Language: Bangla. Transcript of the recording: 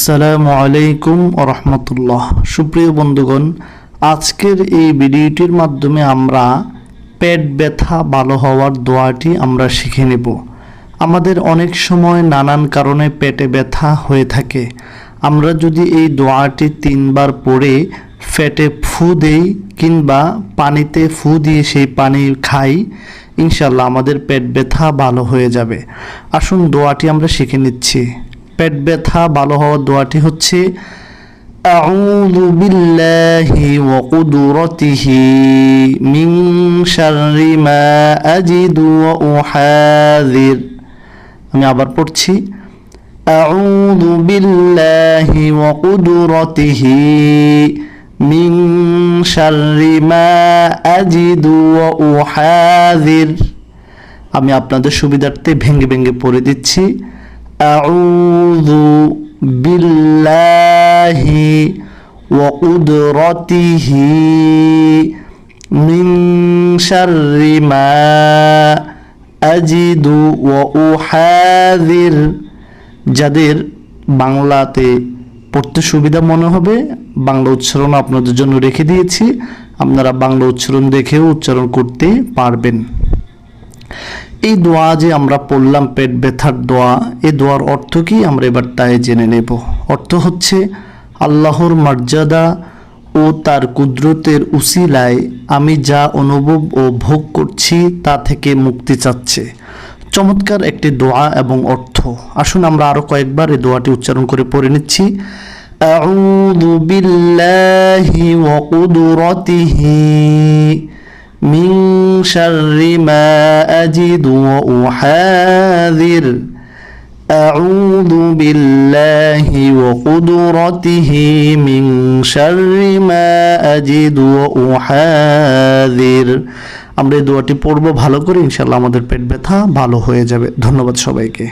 আসসালামু আলাইকুম ওয়া রাহমাতুল্লাহ। সুপ্রিয় বন্ধুগণ, আজকের এই ভিডিওটির মাধ্যমে আমরা পেট ব্যথা ভালো হওয়ার দোয়াটি আমরা শিখে নেব। আমাদের অনেক সময় নানান কারণে পেটে ব্যথা হয়ে থাকে। আমরা যদি এই দোয়াটি 3 বার পড়ে পেটে ফু দেই কিংবা পানিতে ফু দিয়ে সেই পানি খাই, ইনশাআল্লাহ আমাদের পেট ব্যথা ভালো হয়ে যাবে। আসুন দোয়াটি আমরা শিখে নিচ্ছি। পেট ব্যথা ভালো হওয়ার দোয়াটি হচ্ছে আউযু বিল্লাহি ওয়া কুদরাতিহি মিন শাররি মা আজিদু ওয়া উহাযির। আমি আবার পড়ছি, আউযু বিল্লাহি ওয়া কুদরাতিহি মিন শাররি মা আজিদু ওয়া উহাযির। আমি আপনাদের সুবিধার্থে ভেঙে ভেঙে পড়ে দিচ্ছি। আউযু বিল্লাহি ওয়া কুদরাতিহি মিন শাররি মা আজিদু ওয়া উহাযির। যাদের বাংলাতে পড়তে সুবিধা মনে হবে, বাংলা উচ্চারণ আপনাদের জন্য রেখে দিয়েছি, আপনারা বাংলা উচ্চারণ দেখেও উচ্চারণ করতে পারবেন। এই দোয়া যে আমরা পড়লাম, পেট ব্যথার দোয়া, এই দোয়ার অর্থ কি আমরা এবার তাই জেনে নেব। অর্থ হচ্ছে, আল্লাহর মর্যাদা ও তার কুদরতের উসিলায় আমি যা অনুভব ও ভোগ করছি তা থেকে মুক্তি চাচ্ছে। চমৎকার একটি দোয়া এবং অর্থ। আসুন আমরা আরো কয়েকবার এই দোয়াটি উচ্চারণ করে পড়ে নিচ্ছি। আউযু বিল্লাহি ওয়া কুদরাতিহি মিন শাররি মা আজিদু ওয়া উহাযির। আউযু বিল্লাহি ওয়া কুদরাতিহি মিন শাররি মা আজিদু ওয়া উহাযির। আমরা এই দোয়াটি পড়ব ভালো করে, ইনশাআল্লাহ আমাদের পেট ব্যথা ভালো হয়ে যাবে। ধন্যবাদ সবাইকে।